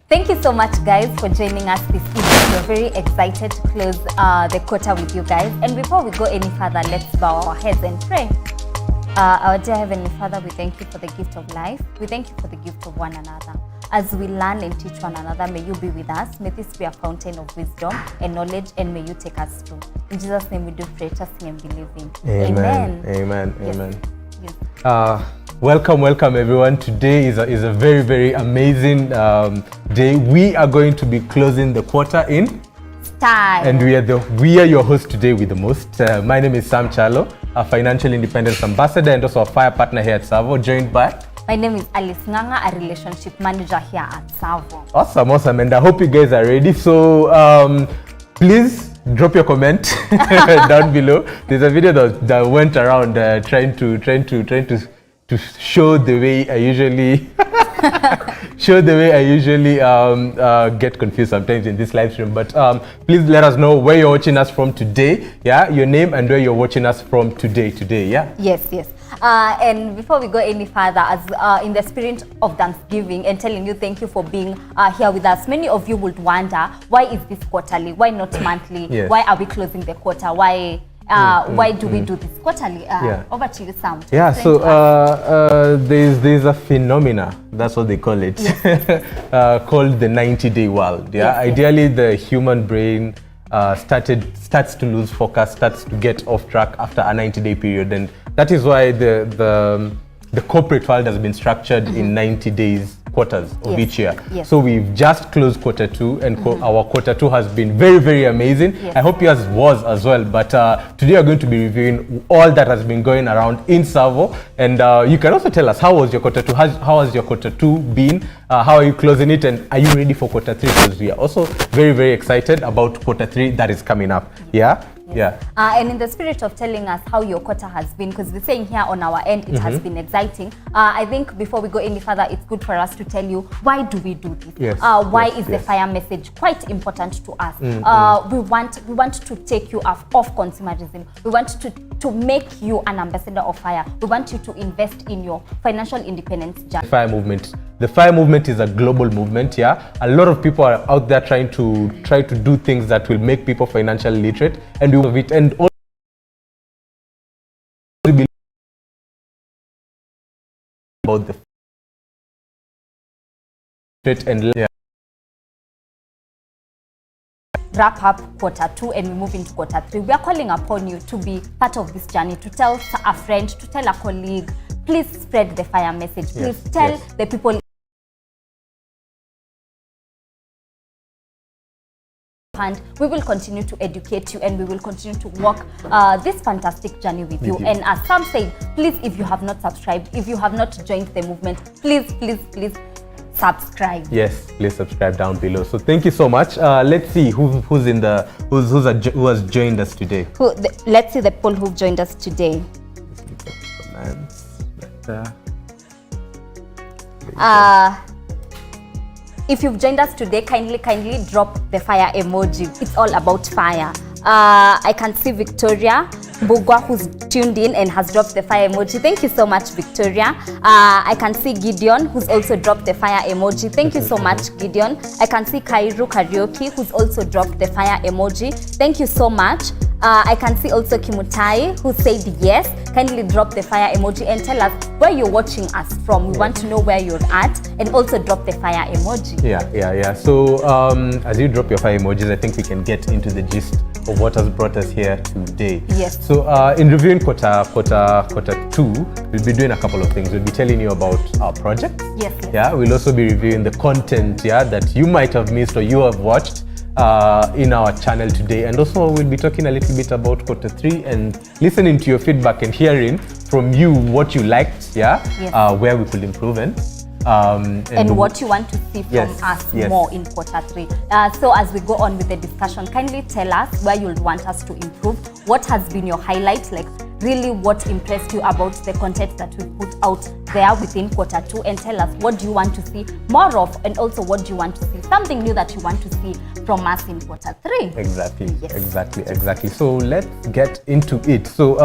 Thank you so much, guys, for joining us this evening. We're very excited to close the quarter with you guys. And before we go any further, let's bow our heads and pray. Our dear Heavenly Father, we thank you for the gift of life. We thank you for the gift of one another. As we learn and teach one another, may you be with us. May this be a fountain of wisdom and knowledge, and may you take us through. In Jesus' name we do pray, trusting and believing. Amen. Amen. Yes. Amen. Yes. Welcome everyone. Today is a very, very amazing day. We are going to be closing the quarter in style. And we are your hosts today with the most. My name is Sam Chalo, a financial independence ambassador and also a fire partner here at TSAVO, joined by... My name is Alice Nganga, a relationship manager here at TSAVO. Awesome. And I hope you guys are ready. So please drop your comment down below. There's a video that went around trying to show the way I usually get confused sometimes in this live stream. But please let us know where you're watching us from today. Yeah, your name and where you're watching us from today. Yeah. Yes. And before we go any further, as in the spirit of Thanksgiving and telling you thank you for being here with us, many of you would wonder, why is this quarterly? Why not monthly? Yes. Why are we closing the quarter? Why do we do this quarterly? Over to you, Sam. Yeah, so there's a phenomena, that's what they call it, yes. Called the 90-day world. Yeah, yes. Ideally the human brain starts to lose focus, starts to get off track after a 90-day period, and that is why the corporate world has been structured in 90 days quarters of each year. Yes. So we've just closed quarter 2, and our quarter 2 has been very, very amazing. Yes. I hope yours was as well, but today we're going to be reviewing all that has been going around in TSAVO, and you can also tell us, how was your quarter 2? How has your quarter 2 been? How are you closing it, and are you ready for quarter 3? Because we are also very, very excited about quarter 3 that is coming up. Yeah. Yes. Yeah. And in the spirit of telling us how your quarter has been, because we're saying here on our end, it has been exciting. I think before we go any further, it's good for us to tell you, why do we do this? Yes. Why is the fire message quite important to us? We want to take you off consumerism. We want to make you an ambassador of fire. We want you to invest in your financial independence journey. The fire movement is a global movement. Yeah, a lot of people are out there trying to do things that will make people financially literate, and do it, and all about the and wrap up quarter 2 and we move into quarter 3. We are calling upon you to be part of this journey, to tell a friend, to tell a colleague. Please spread the fire message. Please tell the people. And we will continue to educate you, and we will continue to walk this fantastic journey with you. And as Sam said, please, if you have not subscribed, if you have not joined the movement, please subscribe. Yes, please subscribe down below. So thank you so much. Let's see who has joined us today. Let's see the people who've joined us today. If you've joined us today, kindly drop the fire emoji. It's all about fire. I can see Victoria Mbugwa, who's tuned in and has dropped the fire emoji. Thank you so much, Victoria. I can see Gideon, who's also dropped the fire emoji. Thank you so much, Gideon. I can see Kairu Karaoke, who's also dropped the fire emoji. Thank you so much. I can see also Kimutai, who said yes. Kindly drop the fire emoji and tell us where you're watching us from. We want to know where you're at, and also drop the fire emoji. Yeah. So as you drop your fire emojis, I think we can get into the gist of what has brought us here today. Yes. So in reviewing quarter 2, we'll be doing a couple of things. We'll be telling you about our projects. Yes. Yeah. We'll also be reviewing the content that you might have missed or you have watched in our channel today, and also we'll be talking a little bit about quarter 3 and listening to your feedback and hearing from you what you liked, where we could improve and what you want to see from us more in quarter 3. So as we go on with the discussion, kindly tell us where you'll want us to improve. What has been your highlight, like really what impressed you about the content that we put out there within quarter 2, and tell us what do you want to see more of, and also what do you want to see, something new that you want to see from us in quarter 3. Exactly. So let's get into it. So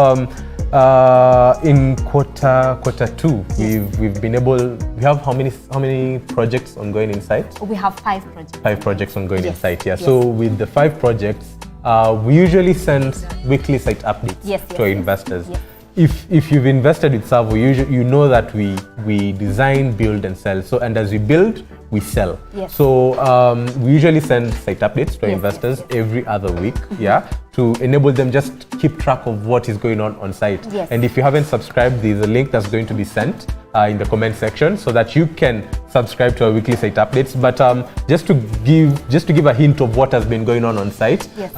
In quarter two, we've been able. We have how many projects ongoing in site? We have 5 projects. 5 projects ongoing in site. Yeah. Yes. So with the 5 projects, we usually send weekly site updates to our investors. Yes. If you've invested with TSAVO, you know that we design, build, and sell. So and as we build, we sell. Yes. So we usually send site updates to our investors every other week. Yeah. To enable them just keep track of what is going on site. Yes. And if you haven't subscribed, there's a link that's going to be sent in the comment section so that you can subscribe to our weekly site updates. But just to give a hint of what has been going on site. Yes.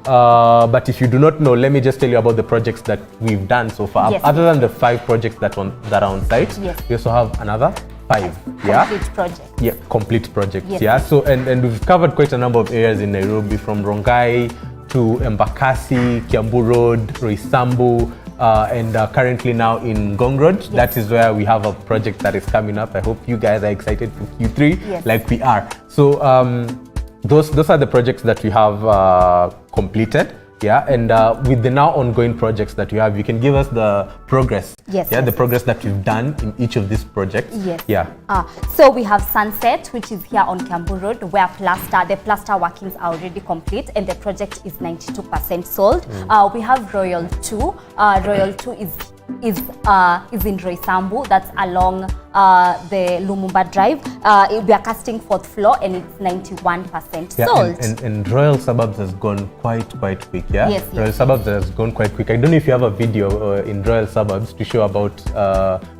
But if you do not know, let me just tell you about the projects that we've done so far. Yes. Other than the 5 projects that are on site, we also have another 5. Complete projects. Yeah, complete projects. Yes. Yeah. So and we've covered quite a number of areas in Nairobi, from Rongai to Embakasi, Kiambu Road, Roysambu, and currently now in Ngong Road. Yes. That is where we have a project that is coming up. I hope you guys are excited for Q3, like we are. So those are the projects that we have completed. Yeah, and with the now ongoing projects that you have, you can give us the progress. Yes. Yeah, the progress that you've done in each of these projects. Yes. Yeah. So we have Sunset, which is here on Kiambu Road, where the plaster workings are already complete, and the project is 92% sold. We have Royal 2. Royal 2 is in Roysambu. That's along the Lumumba Drive. We are casting 4th floor, and it's 91% sold. And Royal Suburbs has gone quite quick. Yeah. Yes. Royal Suburbs has gone quite quick. I don't know if you have a video in Royal Suburbs to show about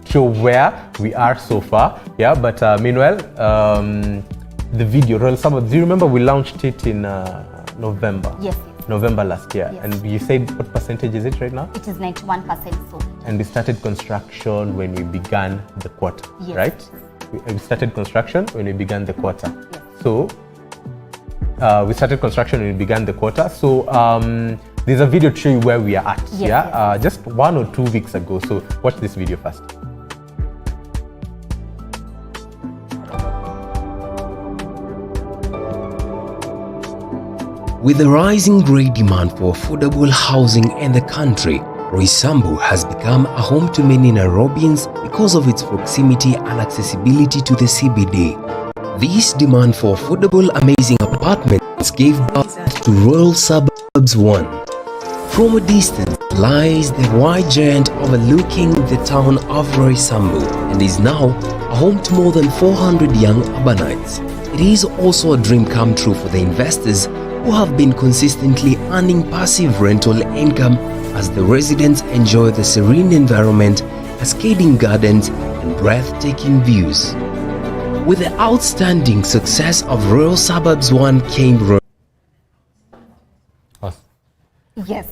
show where we are so far. Yeah. But meanwhile, the video Royal Suburbs. Do you remember we launched it in November? Yes. November last year. Yes. And you said what percentage is it right now? It is 91% sold. And we started construction when we began the quarter, yes. right? We started construction when we began the quarter. Yes. So we started construction when we began the quarter. So there's a video to show you where we are at. Yes, yeah, yes. Just 1 or 2 weeks ago. So watch this video first. With the rising great demand for affordable housing in the country, Roysambu has become a home to many Nairobians because of its proximity and accessibility to the CBD. This demand for affordable, amazing apartments gave birth to Royal Suburbs 1. From a distance lies the white giant overlooking the town of Roysambu and is now a home to more than 400 young urbanites. It is also a dream come true for the investors who have been consistently earning passive rental income as the residents enjoy the serene environment, cascading gardens, and breathtaking views. With the outstanding success of Royal Suburbs 1 came Yes.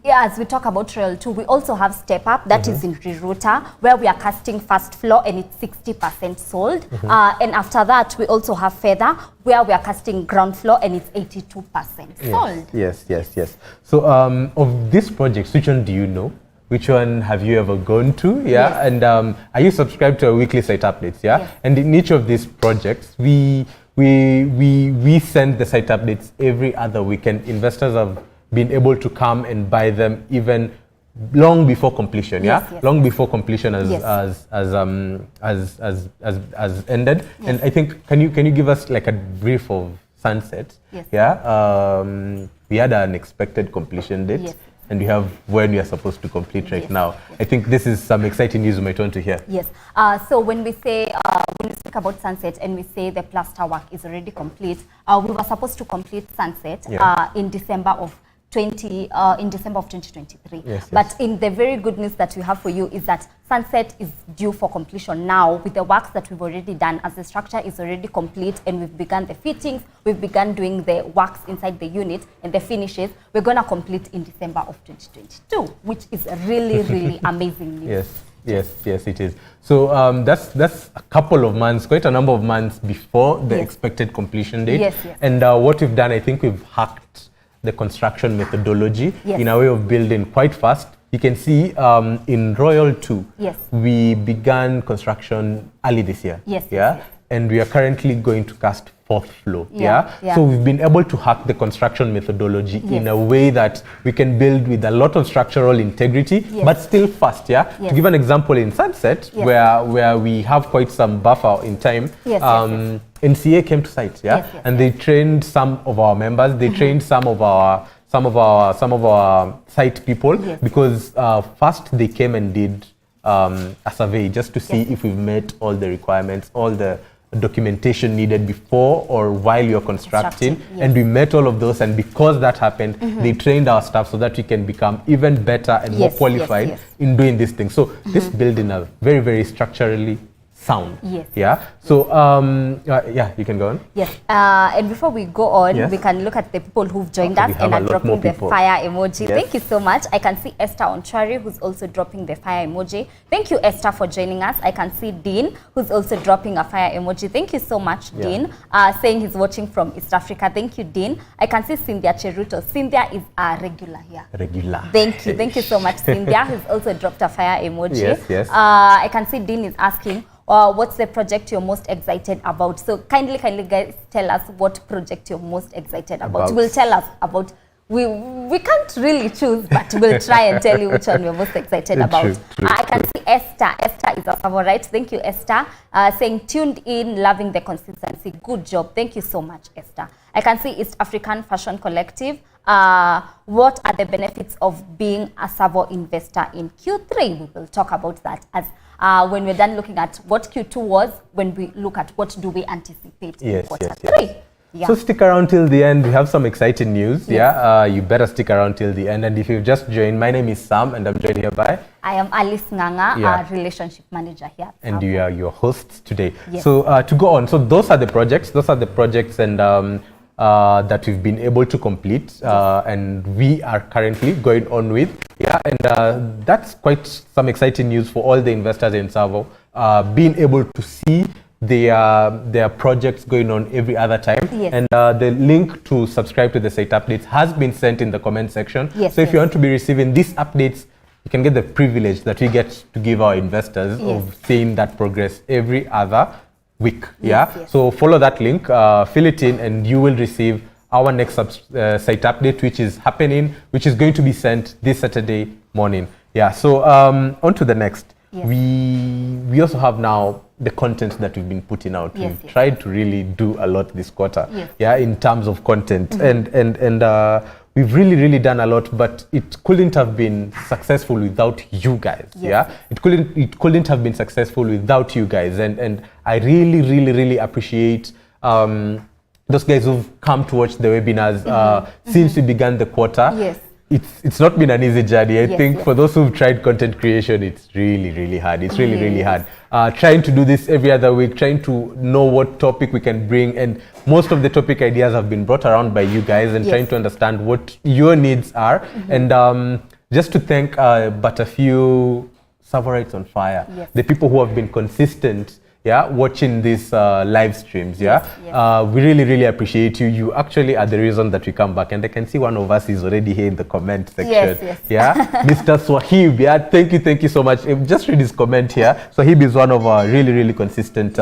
As we talk about Royal 2, we also have Step Up, that is in Riruta, where we are casting 1st floor and it's 60% sold. And after that, we also have Feather, where we are casting ground floor and it's 82% sold. Yes. So of these projects, which one do you know? Which one have you ever gone to? Yeah. Yes. And are you subscribed to our weekly site updates? Yeah. Yes. And in each of these projects, we send the site updates every other weekend. Investors have been able to come and buy them even long before completion. Yes, Yeah. yes, Long yes. before completion has ended. Yes. And I think can you give us like a brief of Sunset? Yes. Yeah. We had an expected completion date. Yes. And we have when we are supposed to complete right Yes. now. I think this is some exciting news we might want to hear. Yes. So when we say when we speak about Sunset and we say the plaster work is already complete, we were supposed to complete Sunset in December of 2023. Yes, but in the very good news that we have for you is that Sunset is due for completion now with the works that we've already done, as the structure is already complete and we've begun the fittings, we've begun doing the works inside the unit and the finishes. We're going to complete in December of 2022, which is a really amazing news. Yes, it is. So that's a couple of months, quite a number of months before the expected completion date. Yes. And what we've done, I think we've hacked the construction methodology in a way of building quite fast. You can see in Royal 2, we began construction early this year. Yes. and we are currently going to cast 4th floor. Yeah. So we've been able to hack the construction methodology in a way that we can build with a lot of structural integrity, but still fast. To give an example, in Sunset, where we have quite some buffer in time, NCA came to site, and they trained some of our members. They trained some of our site people because first they came and did a survey just to see if we've met all the requirements, all the documentation needed before or while you're constructing, and we met all of those, and because that happened, they trained our staff so that we can become even better and more qualified in doing these things. So this building are very, very structurally sound. So you can go on. And before we go on, we can look at the people who've joined us and are dropping the fire emoji. Thank you so much. I can see Esther Onchari, who's also dropping the fire emoji. Thank you, Esther, for joining us. I can see Dean, who's also dropping a fire emoji. Thank you so much, Dean, saying he's watching from East Africa. Thank you, Dean. I can see Cynthia Cheruto. Cynthia is a regular here. Thank you so much, Cynthia, who's also dropped a fire emoji. I can see Dean is asking, what's the project you're most excited about? So kindly guys, tell us what project you're most excited about. Will tell us about, we can't really choose, but we'll try and tell you which one we're most excited about. I can see Esther is a favorite. Thank you, Esther, saying tuned in, loving the consistency. Good job. Thank you so much, Esther. I can see East African Fashion Collective. What are the benefits of being a TSAVO investor in Q3? We will talk about that as when we're done looking at what Q2 was, when we look at what do we anticipate in Q3. So stick around till the end. We have some exciting news. You better stick around till the end. And if you've just joined, my name is Sam, and I'm joined here by... I am Alice Nganga, relationship manager here. And you are your hosts today. So to go on, so those are the projects, and that we've been able to complete, and we are currently going on with. And that's quite some exciting news for all the investors in TSAVO, being able to see their projects going on every other time. And the link to subscribe to the site updates has been sent in the comment section. So if you want to be receiving these updates, you can get the privilege that we get to give our investors of seeing that progress every other week. So follow that link, fill it in, and you will receive our next site update, which is going to be sent this Saturday morning. So on to the next. We also have now the content that we've been putting out. We've tried to really do a lot this quarter, in terms of content, and we've really done a lot, but it couldn't have been successful without you guys. It couldn't have been successful without you guys, and I really appreciate those guys who've come to watch the webinars since we began the quarter. It's not been an easy journey. I think for those who've tried content creation, it's really hard. It's really hard. Trying to do this every other week, trying to know what topic we can bring, and most of the topic ideas have been brought around by you guys, and trying to understand what your needs are. And just to thank but a few TSAVOrites on fire, the people who have been consistent watching these live streams. We really appreciate you. You actually are the reason that we come back, and I can see one of us is already here in the comment section. Mr. Swahib, thank you so much. Just read his comment here. Swahib is one of our really consistent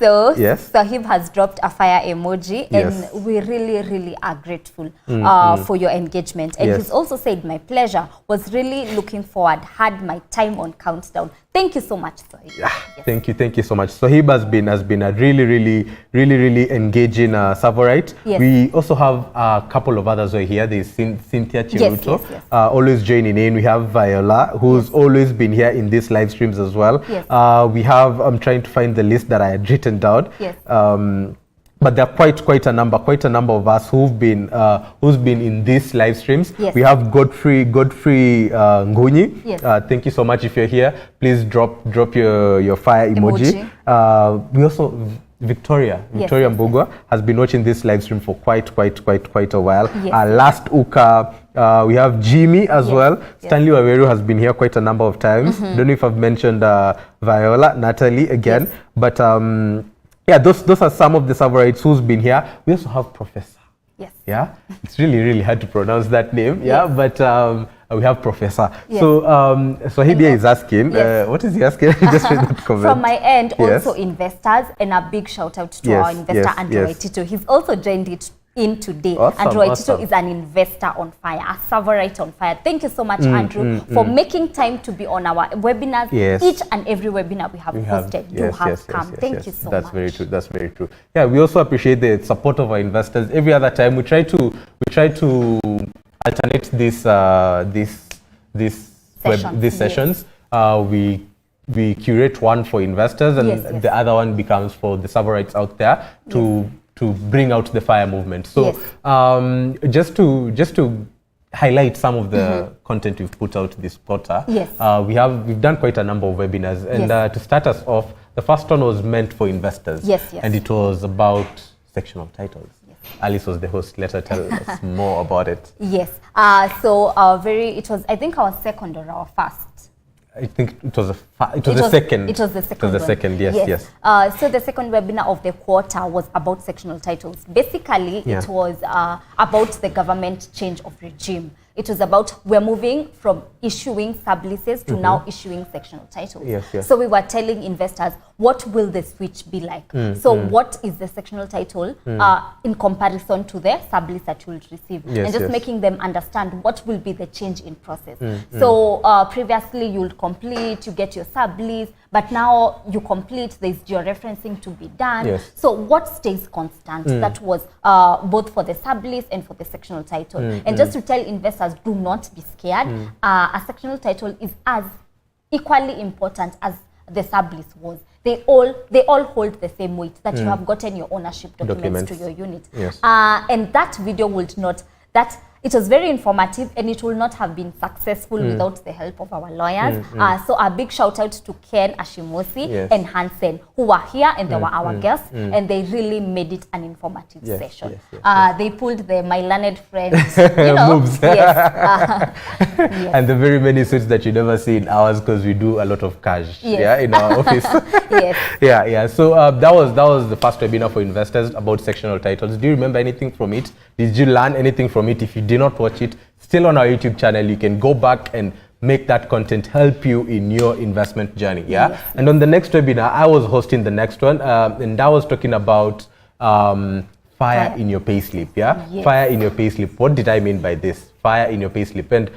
Sahib has dropped a fire emoji, and we really are grateful for your engagement. And he's also said, my pleasure, was really looking forward, had my time on countdown. Thank you so much, Sahib. Thank you so much. Sahib has been a really engaging TSAVOrite. We also have a couple of others who are here. There's Cynthia Chiruto, always joining in. We have Viola, who's always been here in these live streams as well. We have, I'm trying to find the list that I had written down. But there are quite a number of us who's been in these live streams. We have Godfrey Nguni. Thank you so much. If you're here, please drop your fire emoji. We also Victoria Mbugwa has been watching this live stream for quite a while. Last Uka, we have Jimmy as well. Stanley Waweru has been here quite a number of times. Don't know if I've mentioned Viola, Natalie again, but those are some of the TSAVOrites who's been here. We also have Professor. It's really hard to pronounce that name. But we have Professor. Yes. So Swahibia is asking, Yes. what is he asking? Just read that comment. From my end, Yes. also investors, and a big shout out to Yes, our investor, yes, Andrew yes. Waitito. He's also joined it in today. Awesome, Andrew Waitito awesome. is an investor on fire, a Savorite on fire. Thank you so much, Andrew, for making time to be on our webinars. Yes. Each and every webinar we have hosted, you have come. Thank you so That's much. very true. That's very true. Yeah, we also appreciate the support of our investors. Every other time we try to alternate these sessions. We curate one for investors, and Yes. the other one becomes for the Savorites out there to bring out the fire movement. So just to highlight some of the content we've put out this quarter. Yes. We've done quite a number of webinars, and to start us off, the first one was meant for investors. Yes. And it was about sectional titles. Alice was the host. Let her tell us more about it. Yes. So it was, I think, our second or our first. I think it was the second. It was the second. It was the second. Yes. So the second webinar of the quarter was about sectional titles. Basically, it was about the government change of regime. It was about we're moving from issuing subleases to now issuing sectional titles. Yes. So we were telling investors, what will the switch be like? What is the sectional title in comparison to the sublease that you'll receive? And just making them understand what will be the change in process. So previously you'll complete, you get your sublease, but now you complete, there's georeferencing to be done. So what stays constant? That was both for the sublease and for the sectional title. And just to tell investors, do not be scared. A sectional title is as equally important as the sublease was. They all hold the same weight, that you have gotten your ownership documents to your unit. And that video would not, it was very informative, and it will not have been successful without the help of our lawyers. So a big shout out to Ken Ashimosi and Hansen, who were here, and they were our guests, and they really made it an informative session. They pulled my learned friends, moves. Yes. And the very many suits that you never see in ours, because we do a lot of cash in our office. So that was the first webinar for investors about sectional titles. Do you remember anything from it? Did you learn anything from it? If you did not watch it, still on our YouTube channel, you can go back and make that content help you in your investment journey. And on the next webinar, I was hosting the next one, and I was talking about fire in your payslip. Fire in your payslip. What did I mean by this? Fire in your payslip. And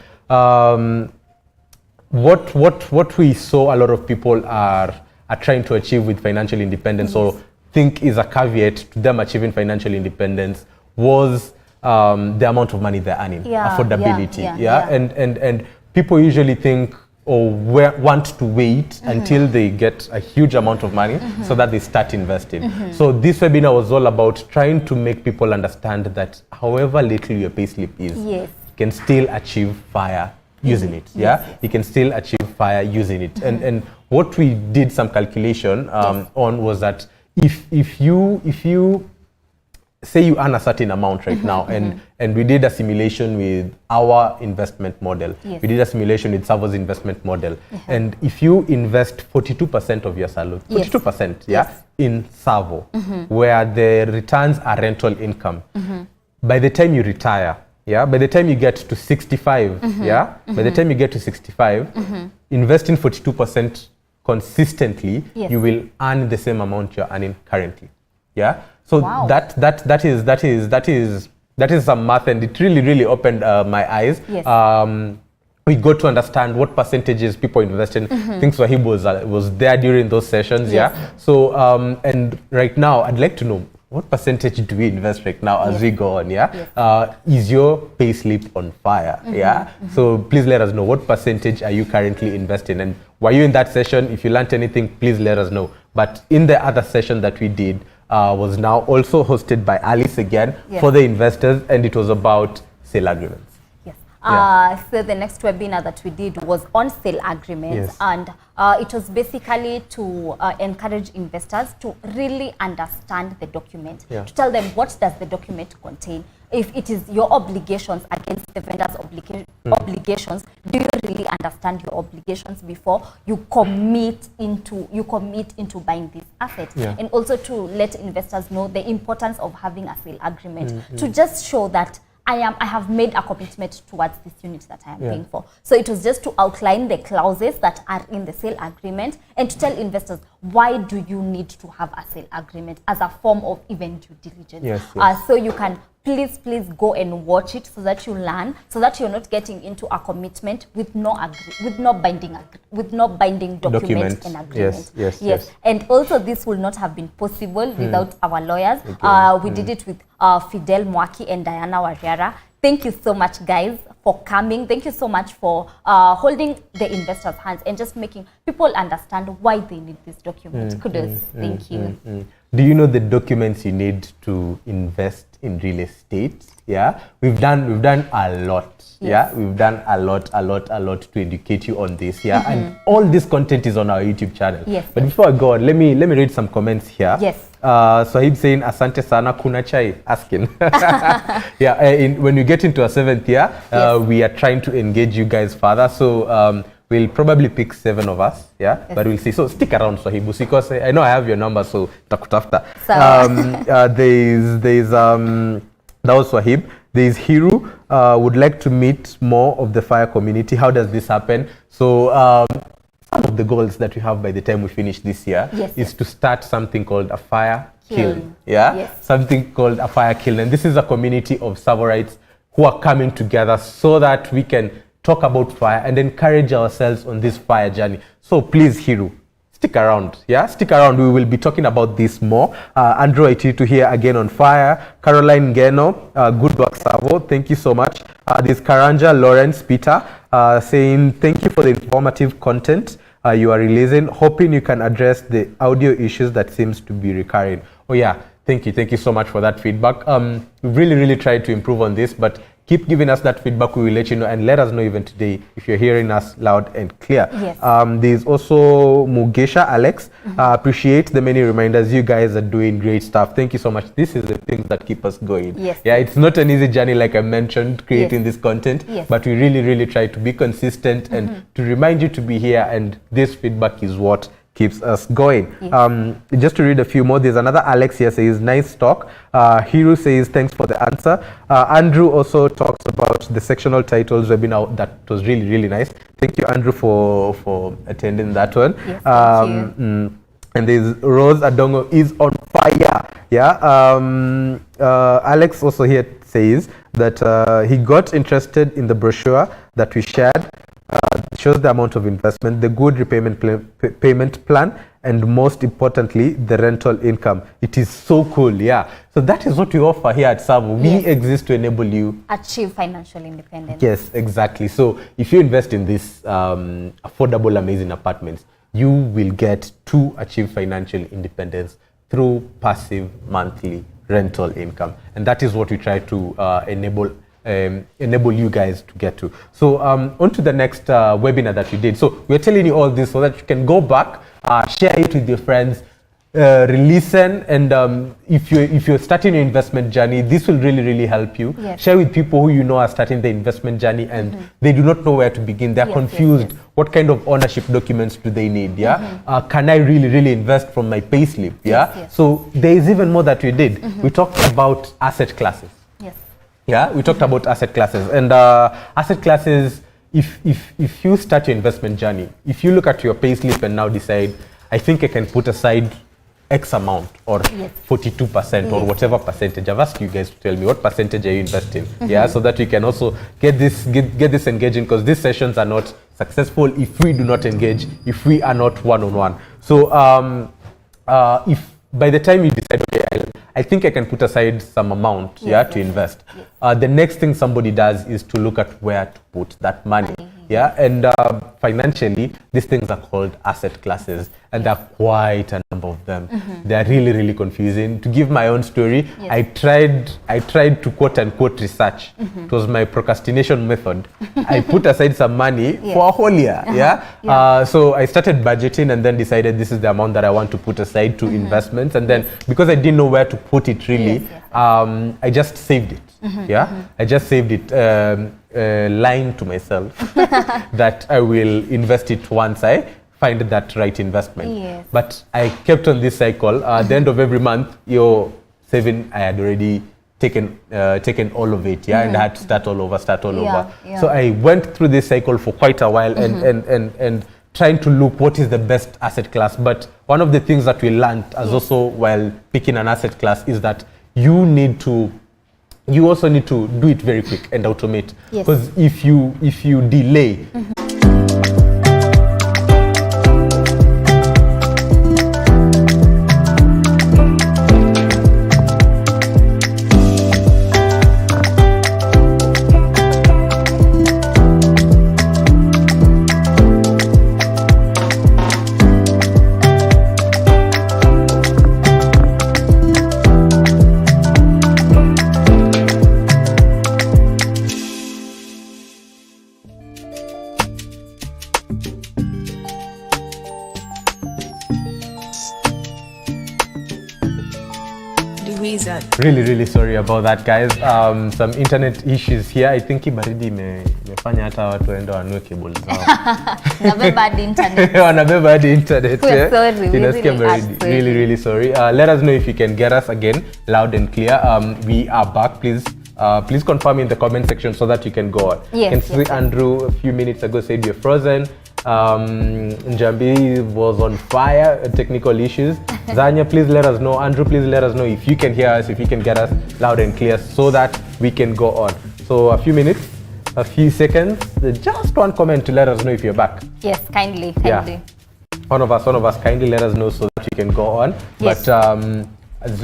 what we saw a lot of people are trying to achieve with financial independence, or think is a caveat to them achieving financial independence, was the amount of money they're earning, affordability. And people usually think or want to wait until they get a huge amount of money so that they start investing. So this webinar was all about trying to make people understand that however little your payslip is, you can still achieve fire using it. You can still achieve fire using it. And what we did some calculation on was that if you say you earn a certain amount right now, and we did a simulation with our investment model. We did a simulation with Savo's investment model. And if you invest 42% of your salary, 42%, in Savo, where the returns are rental income, by the time you retire, by the time you get to 65, by the time you get to 65, investing 42% consistently, you will earn the same amount you're earning currently. So that is some math, and it really opened my eyes. We got to understand what percentages people invest in. I think Swahib was there during those sessions. So and right now I'd like to know, what percentage do we invest right now as we go on? Is your payslip on fire? So please let us know, what percentage are you currently investing, and were you in that session? If you learned anything, please let us know. But in the other session that we did, was now also hosted by Alice again for the investors, and it was about sale agreements. So the next webinar that we did was on sale agreements, and it was basically to encourage investors to really understand the document, to tell them what does the document contain. If it is your obligations against the vendor's obligations, do you really understand your obligations before you commit into buying this asset? And also to let investors know the importance of having a sale agreement, to just show that I have made a commitment towards this unit that I am paying for. So it was just to outline the clauses that are in the sale agreement and to tell investors, why do you need to have a sale agreement as a form of even due diligence? So you can please go and watch it so that you learn, so that you're not getting into a commitment with no binding document and agreement. Yes. And also this will not have been possible without our lawyers. We did it with Fidel Mwaki and Diana Wariara. Thank you so much, guys, for coming. Thank you so much for holding the investors' hands and just making people understand why they need this document. Kudos. Thank you. Do you know the documents you need to invest in real estate? Yeah, we've done a lot. Yeah, we've done a lot to educate you on this. Yeah, and all this content is on our YouTube channel. But before I go on, let me read some comments here. Sahib saying asante sana kuna chai asking. When you get into a 7th year, we are trying to engage you guys further. So we'll probably pick 7 of us, but we'll see. So stick around, Swahibu, because I know I have your number, so takutafta. That was Swahib. There's Hiru, would like to meet more of the fire community. How does this happen? So some of the goals that we have by the time we finish this year is to start something called a fire kiln. Something called a fire kiln. And this is a community of Savorites who are coming together so that we can talk about fire and encourage ourselves on this fire journey. So please, Hiru, stick around. Stick around. We will be talking about this more. Andrew Aititu here again on fire. Caroline Geno, good work, Savo. Thank you so much. This Karanja Lawrence Peter saying thank you for the informative content you are releasing. Hoping you can address the audio issues that seems to be recurring. Thank you so much for that feedback. We've really tried to improve on this, but keep giving us that feedback. We will let you know, and let us know even today if you're hearing us loud and clear. There's also Mugesha Alex. Appreciate the many reminders. You guys are doing great stuff. Thank you so much. This is the things that keep us going. It's not an easy journey, like I mentioned, creating this content, but we really try to be consistent and to remind you to be here, and this feedback is what keeps us going. Just to read a few more, there's another Alex here says nice talk. Hiru says thanks for the answer. Andrew also talks about the sectional titles webinar. That was really nice. Thank you, Andrew, for attending that one. And there's Rose Adongo is on fire. Alex also here says that he got interested in the brochure that we shared. Shows the amount of investment, the good repayment payment plan, and most importantly, the rental income. It is so cool. So that is what we offer here at Savo. We exist to enable you achieve financial independence. Yes, exactly. So if you invest in this affordable, amazing apartments, you will get to achieve financial independence through passive monthly rental income, and that is what we try to enable you guys to get to. So on to the next webinar that you did. So we're telling you all this so that you can go back, share it with your friends, listen, and if you're starting your investment journey, this will really help you. Share with people who you know are starting the investment journey and they do not know where to begin. They're confused. What kind of ownership documents do they need? Can I really invest from my payslip? So there is even more that we did. We talked about asset classes. We talked about asset classes, and asset classes, if you start your investment journey, if you look at your payslip and now decide, I think I can put aside X amount or 42% or whatever percentage. I've asked you guys to tell me what percentage are you investing, so that we can also get this engaging, because these sessions are not successful if we do not engage, if we are not one-on-one. So if by the time you decide, okay, I think I can put aside some amount to invest, the next thing somebody does is to look at where to put that money. And financially, these things are called asset classes, and there are quite a number of them. They are really confusing. To give my own story, I tried to quote unquote research. It was my procrastination method. I put aside some money for a whole year. So I started budgeting and then decided this is the amount that I want to put aside to investments, and then because I didn't know where to put it really, I just saved it. I just saved it, lying to myself that I will invest it once I find that right investment. But I kept on this cycle. At the end of every month, your saving, I had already taken all of it, and I had to start all over. Yeah. So I went through this cycle for quite a while, and trying to look what is the best asset class. But one of the things that we learned as also while picking an asset class is that you also need to do it very quick and automate. Because if you delay, really sorry about that, guys. Some internet issues here. I think baridi imefanya hata watu waende wanunue cable zao. Nabeba hadi internet. Wanabeba hadi internet. We're sorry. Really sorry. Let us know if you can get us again loud and clear. We are back. Please confirm in the comment section so that you can go on. Yes, Andrew a few minutes ago said you're frozen. Njambi was on fire, technical issues. Zanya, please let us know. Andrew, please let us know if you can hear us, if you can get us loud and clear so that we can go on. So a few minutes, a few seconds, just one comment to let us know if you're back. Yes, kindly. Yeah. One of us kindly let us know so that you can go on. Yes. But as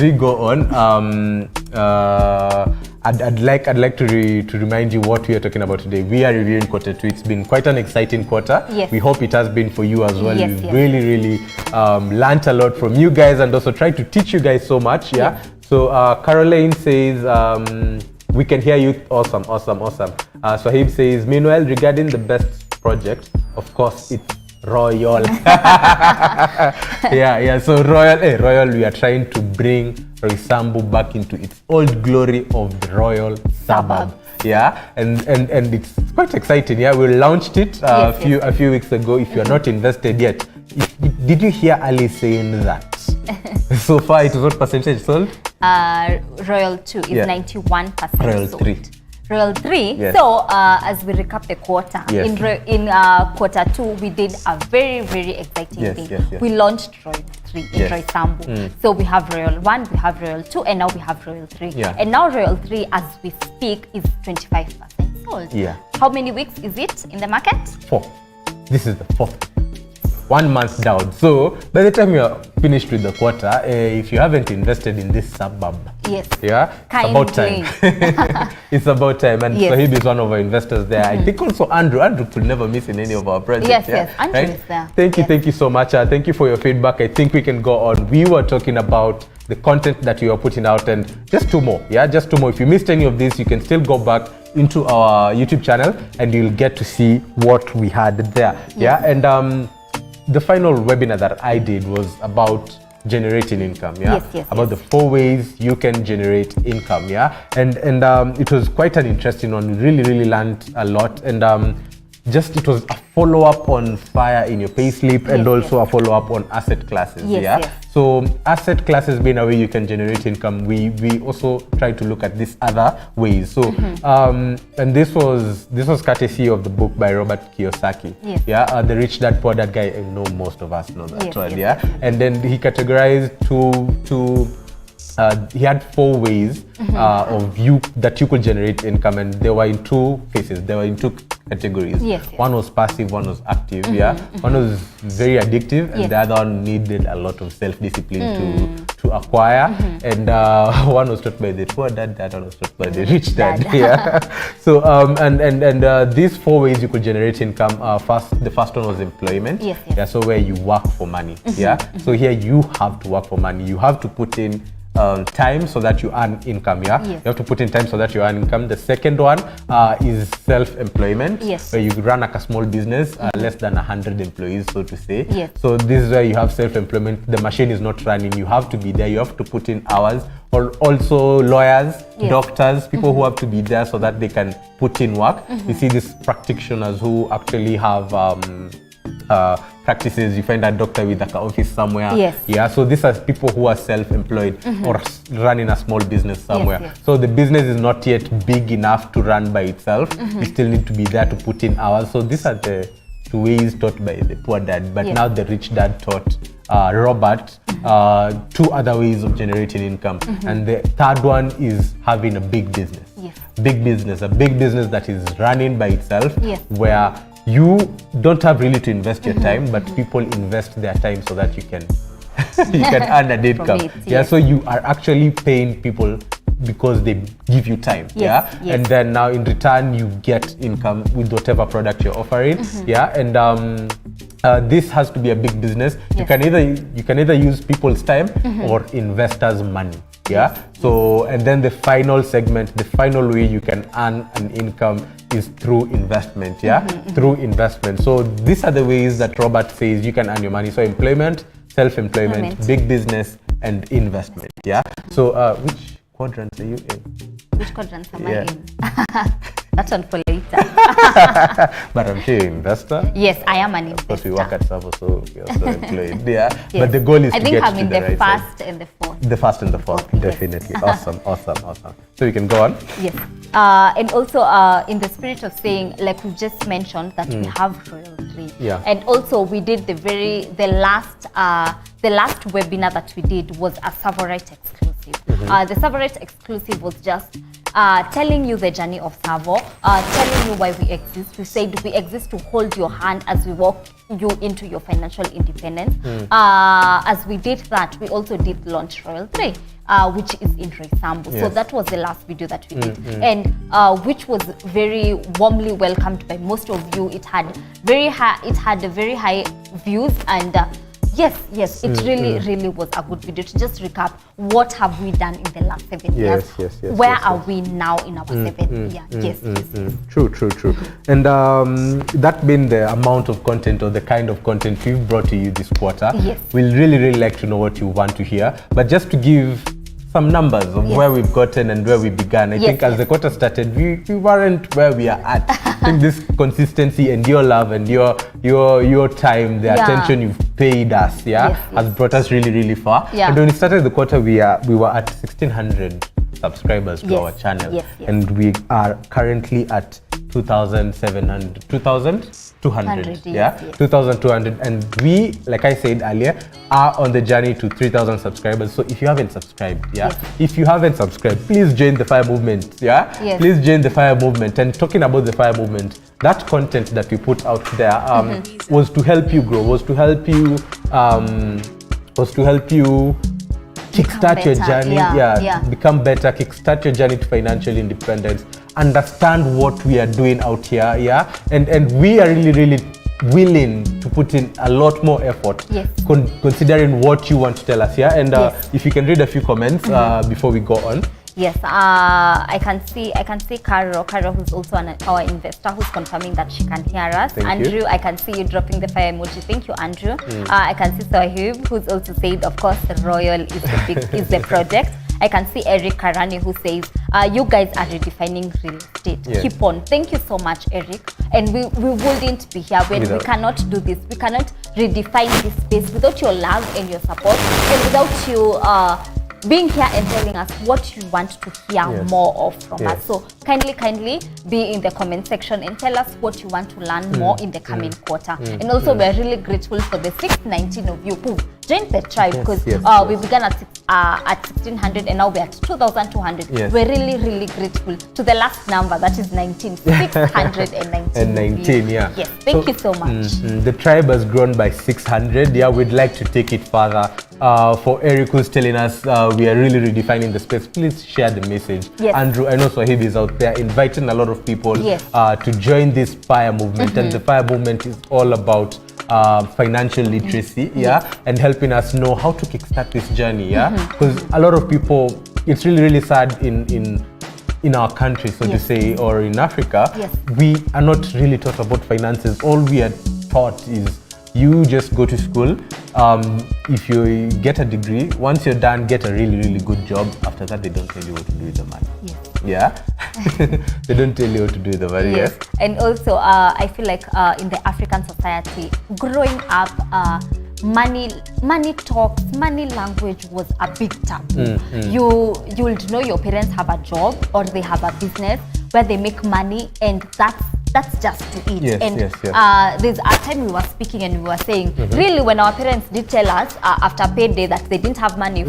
we go on, I'd like to remind you what we are talking about today. We are reviewing quarter 2. It's been quite an exciting quarter. Yes. We hope it has been for you as well. Yes, We've really learned a lot from you guys and also tried to teach you guys so much. Yeah. Yes. So Caroline says we can hear you. Awesome. Swahib says, meanwhile, regarding the best project, of course it's Royal. yeah. So Royal, we are trying to bring Roysambu back into its old glory of the Royal Suburb. Yeah, and it's quite exciting. Yeah, we launched it a few weeks ago. If you are not invested yet, did you hear Ali saying that? So far, it is what percentage sold? Royal 2 is 91% Royal sold. 3. Royal 3. Yes. So as we recap the quarter, yes. in quarter 2, we did a very, very exciting thing. Yes. We launched Royal 3 in Roysambu. So we have Royal 1, we have Royal 2, and now we have Royal 3. Yeah. And now Royal 3, as we speak, is 25% sold. Yeah. How many weeks is it in the market? 4. This is the 4th. 1 month down. So by the time you're finished with the quarter, if you haven't invested in this suburb, yes, yeah, it's about time. It's about time. And Sahib is one of our investors there. I think also Andrew could never miss in any of our projects. Yes, Andrew is there. Thank you so much. Thank you for your feedback. I think we can go on. We were talking about the content that you are putting out, and just 2 more. Yeah, just 2 more. If you missed any of this, you can still go back into our YouTube channel and you'll get to see what we had there. Yeah, and the final webinar that I did was about generating income. Yeah, about the 4 ways you can generate income. Yeah, and it was quite an interesting one. We really learned a lot, and just it was a follow-up on fire in your payslip, and also a follow-up on asset classes. So asset classes being a way you can generate income. We also try to look at these other ways. So and this was courtesy of the book by Robert Kiyosaki. The Rich Dad Poor Dad guy. I know most of us know that one. And then he categorized he had 4 ways that you could generate income, and they were in 2 phases. They were in 2 categories. One was passive, one was active. One was very addictive, and the other one needed a lot of self-discipline to acquire. And one was taught by the poor dad, the other was taught by the rich dad. So and these 4 ways you could generate income. The first one was employment. So where you work for money. So here you have to work for money. You have to put in time so that you earn income. You have to put in time so that you earn income. The second one is self-employment, where you run like a small business, less than 100 employees, so to say. So this is where you have self-employment. The machine is not running. You have to be there. You have to put in hours. Or also lawyers, doctors, people who have to be there so that they can put in work. You see these practitioners who actually have practices. You find a doctor with like an office somewhere. Yes. Yeah. So these are people who are self-employed or running a small business somewhere. Yes. So the business is not yet big enough to run by itself. You still need to be there to put in hours. So these are the two ways taught by the poor dad. But now the rich dad taught Robert two other ways of generating income. And the third one is having a big business. Yes. Big business, a big business that is running by itself, Yes. where you don't have really to invest your time, but people invest their time so that you can you can earn an income. It, Yeah, yes. so you are actually paying people because they give you time. Yes, Yeah, yes. and then now in return you get income with whatever product you're offering. Yeah, and this has to be a big business. You can either use people's time or investors' money. Yeah. So, and then the final segment, the final way you can earn an income is through investment. Yeah, through investment. So these are the ways that Robert says you can earn your money. So employment, self-employment, big business, and investment. Yeah. So which quadrants are you in? Which quadrants am I Yeah. in? That's one for later. But I'm sure you're an investor. Yes, I am an investor. Of course, we work at TSAVO, so we're also employed. Yeah. Yes. But the goal is I to think get I'm to in the the right side. first and the fourth. The first and the fourth, Yes. definitely. Awesome. So you can go on. Yes. And also in the spirit of saying, like we just mentioned, that we have Royal 3. Yeah. And also we did the last webinar that we did was a Savorite exclusive. The Savorite exclusive was just telling you the journey of Savo, telling you why we exist. We said we exist to hold your hand as we walk you into your financial independence. As we did that, we also did launch Royal 3. Which is in Roysambu. Yes. So that was the last video that we did, and which was very warmly welcomed by most of you. It had very high views, and yes, it really was a good video to just recap what have we done in the last 7 years. Yes. Where are we now in our 7th year? Yes. True. And that being the amount of content or the kind of content we've brought to you this quarter, Yes. we'll really like to know what you want to hear. But just to give some numbers of Yes. where we've gotten and where we began. I think as the quarter started, we weren't where we are at. I think this consistency and your love and your time, the attention you've paid us, has brought us really far. Yeah. And when we started the quarter, we were at 1,600 subscribers to our channel, and we are currently at 2,200, 2,200, and we, like I said earlier, are on the journey to 3,000 subscribers. So if you haven't subscribed, if you haven't subscribed, please join the fire movement. Please join the fire movement. And talking about the fire movement, that content that we put out there was to help you grow, was to help you kickstart your journey, become better, kickstart your journey to financial independence, understand what we are doing out here, and we are really willing to put in a lot more effort, considering what you want to tell us, and if you can read a few comments before we go on. Yes, I can see Caro, who's also our investor, who's confirming that she can hear us. Thank Andrew, you. I can see you dropping the fire emoji. Thank you, Andrew. I can see Sahib, who's also said, of course, the Royal is the project. I can see Eric Karani, who says, you guys are redefining real estate. Yes. Keep on. Thank you so much, Eric. And we wouldn't be here when we cannot do this. We cannot redefine this space without your love and your support, and without you being here and telling us what you want to hear more of from us. So kindly be in the comment section and tell us what you want to learn more in the coming quarter. And also we're really grateful for the 619 of you who joined the tribe, because we began at 1,600 and now we're at 2,200. We're really grateful to the last number, that is 619. Yes, thank you so much. The tribe has grown by 600. We'd like to take it further. For Eric, who's telling us we are really redefining the space, please share the message. Andrew, I know Swahib is out there inviting a lot of people to join this fire movement, and the fire movement is all about financial literacy, and helping us know how to kickstart this journey, because a lot of people, it's really sad in our country, so to say, or in Africa, we are not really taught about finances. All we are taught is you just go to school. If you get a degree, once you're done, get a really good job. After that, they don't tell you what to do with the money. They don't tell you what to do with the money. Yes. And also, I feel like in the African society, growing up, money talks, money language was a big taboo. You would know your parents have a job or they have a business where they make money, and that's just to eat. Yes, and yes. there's a time we were speaking and we were saying, really, when our parents did tell us after payday that they didn't have money,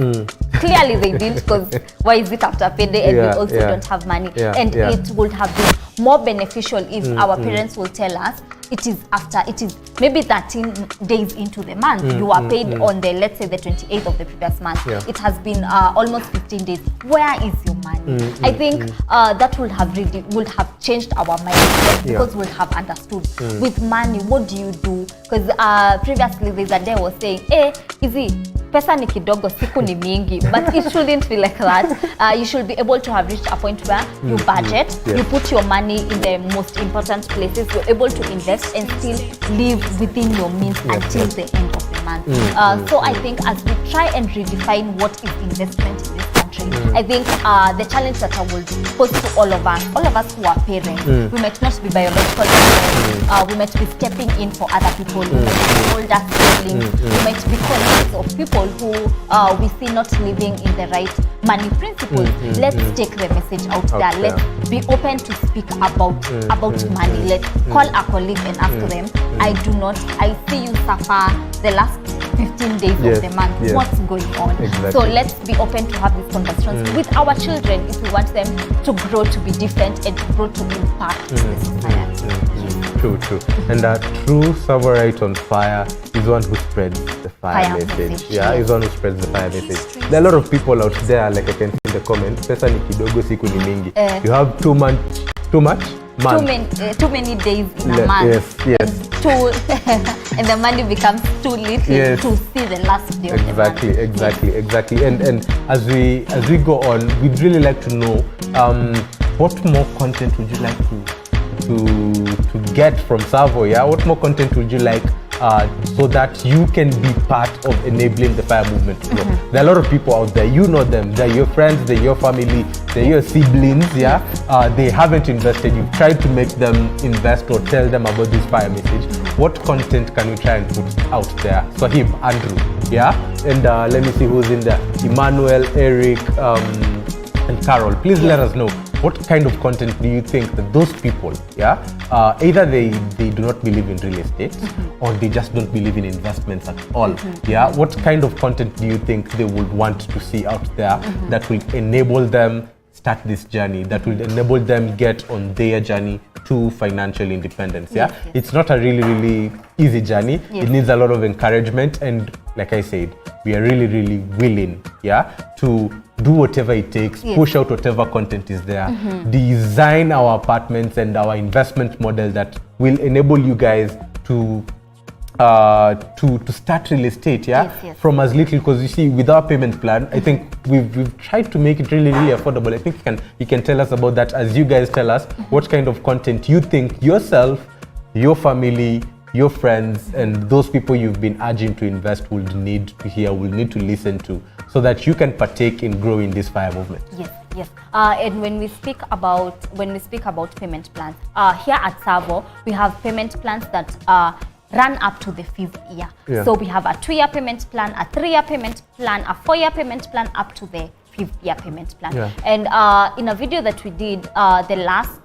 clearly they did, because why is it after payday and we also don't have money? It would have been more beneficial if our parents will tell us it is maybe 13 days into the month. You are paid on the, let's say, the 28th of the previous month. It has been almost 15 days. Where is your money? I think that would have changed our mindset, because we'll have understood with money, what do you do? Because previously there's a day I was saying, easy, pesa ni kidogo, siku ni mingi, but it shouldn't be like that. You should be able to have reached a point where you budget, you put your money in the most important places, you're able to invest and still live within your means until the end of the month. So I think as we try and redefine what is investment in this country, I think the challenge that I will pose to all of us who are parents, we might not be biological parents, we might be stepping in for other people, we might be older siblings, we might be colleagues of people who we see not living in the right money principles. Let's take the message out there. Let's be open to speak about money. Let's call a colleague and ask them, I see you suffer the last 15 days of the month. What's going on? So let's be open to have these conversations with our children if we want them to grow to be different and to grow to impact the society. True. And a true Savorite on fire is one who spreads the fire message. Is one who spreds the fire message. There are a lot of people out there, like I can see in the comments, pesa ni kidogo, siku ni mingi. You have too much? Too many days in a month. Yes. And the money becomes too little to see the last day of the month. Exactly. And as we go on, we'd really like to know what more content would you like to get from Savo? What more content would you like so that you can be part of enabling the fire movement to grow? There are a lot of people out there, you know them, they're your friends, they're your family, they're your siblings, they haven't invested, you've tried to make them invest or tell them about this fire message. What content can we try and put out there? Swahib, Andrew, and let me see who's in there. Emmanuel, Eric, and Carol, please let us know. What kind of content do you think that those people, either they do not believe in real estate or they just don't believe in investments at all, what kind of content do you think they would want to see out there that will enable them start this journey, that will enable them get on their journey to financial independence? It's not a really easy journey. It needs a lot of encouragement, and like I said, we are really willing to do whatever it takes, push out whatever content is there, design our apartments and our investment model that will enable you guys to start real estate from as little, because you see, with our payment plan, I think we've tried to make it really affordable. I think you can tell us about that as you guys tell us what kind of content you think yourself, your family, your friends, and those people you've been urging to invest will need to hear, will need to listen to, so that you can partake in growing this fire movement. Yes. And when we speak about payment plans, here at Savo, we have payment plans that run up to the 5th year. So we have a 2-year payment plan, a 3-year payment plan, a 4-year payment plan, up to the 5th year payment plan. And in a video that we did, last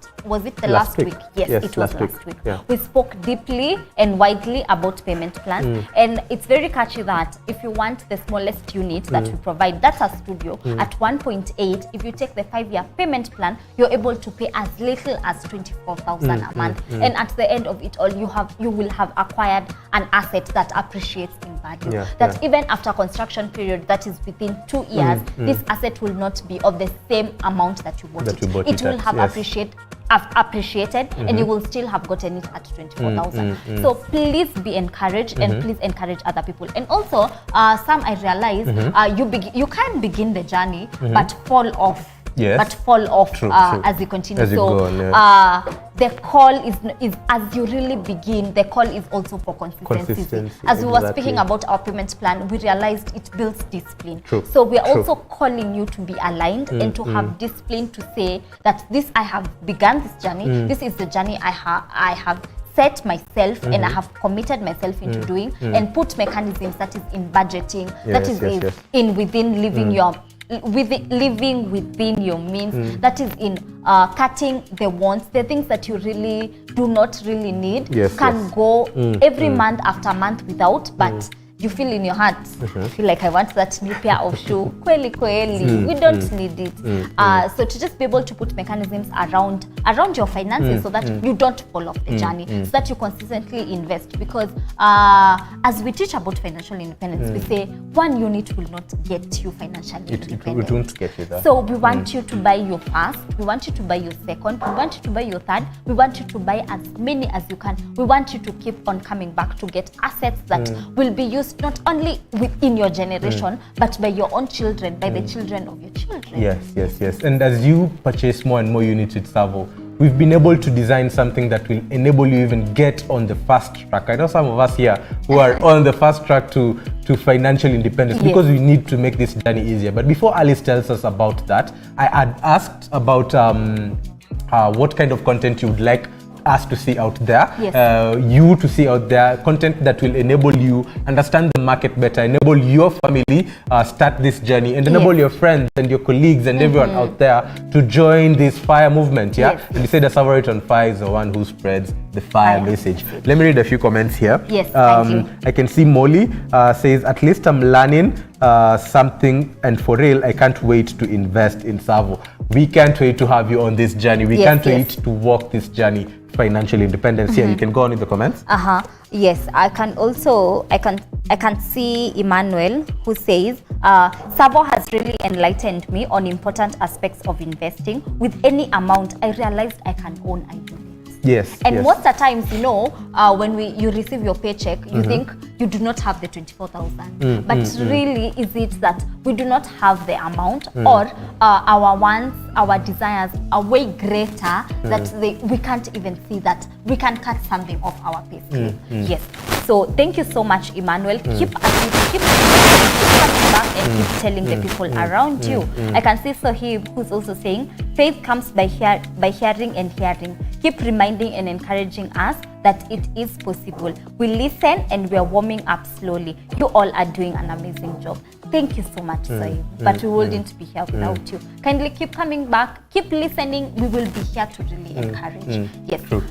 week? Yes, it was last week. We spoke deeply and widely about payment plans, and it's very catchy that if you want the smallest unit that we provide, that's a studio at 1.8. If you take the 5-year payment plan, you're able to pay as little as 24,000 a month, and at the end of it all, you will have acquired an asset that appreciates in value. Even after construction period, that is within 2 years, this asset will not be of the same amount that you bought it. It will have appreciated, and you will still have gotten it at 24,000. So please be encouraged, and please encourage other people. And also, Sam, I realize you can begin the journey but fall off Yes. but fall off True. as you continue. As you so go on, yeah. the call is as you really begin, the call is also for consistency. As we were speaking about our payment plan, we realized it builds discipline. True. So we are True. also calling you to be aligned and to have discipline, to say that this, I have begun this journey, this is the journey I have set myself and I have committed myself into doing, and put mechanisms that is in budgeting, that is in within living your living within your means, that is in cutting the wants, the things that you really do not really need, can go every month after month without, but you feel in your heart, feel like I want that new pair of shoe. We don't need it. So to just be able to put mechanisms around your finances so that you don't fall off the journey, so that you consistently invest. Because as we teach about financial independence, we say one unit will not get you financially independent. It won't get you there. So we want you to buy your first, we want you to buy your second, we want you to buy your third, we want you to buy as many as you can. We want you to keep on coming back to get assets that will be used not only within your generation, but by your own children, by the children of your children. Yes. And as you purchase more and more units with TSAVO, we've been able to design something that will enable you even get on the fast track. I know some of us here who are on the fast track to financial independence because we need to make this journey easier. But before Alice tells us about that, I had asked about what kind of content you would like us to see out there, you to see out there, content that will enable you understand the market better, enable your family start this journey, and enable your friends and your colleagues and everyone out there to join this fire movement. And you say the Savorite on Fire is the one who spreads the fire message. Let me read a few comments here. Thank you. I can see Molly says, at least I'm learning something, and for real, I can't wait to invest in TSAVO. We can't wait to have you on this journey. We can't wait to walk this journey, financial independence. Here, you can go on in the comments. Yes, I can also, I can see Emmanuel, who says, TSAVO has really enlightened me on important aspects of investing. With any amount I realized I can own, I do. And most of the times, you know, when you receive your paycheck, you think you do not have the 24,000. But really, is it that we do not have the amount, or our wants, our desires are way greater that we can't even see that we can cut something off our pay slip. So thank you so much, Emmanuel. Keep coming back and keep telling the people around you. I can see Sohib, who's also saying, faith comes by hearing and hearing. Keep reminding and encouraging us that it is possible. We listen and we are warming up slowly. You all are doing an amazing job. Thank you so much, Sohib. But we wouldn't be here without you. Kindly keep coming back, keep listening. We will be here to really encourage. True.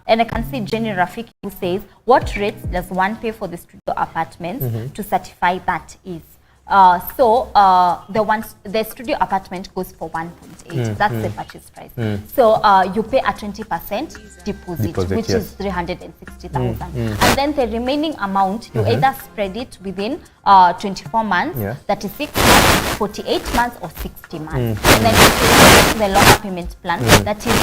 And I can see Jenny Rafiki, who says, what rates does one pay for the studio apartments to certify that is? The studio apartment goes for 1.8. That's the purchase price. So you pay a 20% deposit, which is 360,000. And then the remaining amount, you either spread it within 24 months, 36 months, 48 months, or 60 months. And then if you the longer payment plan, that is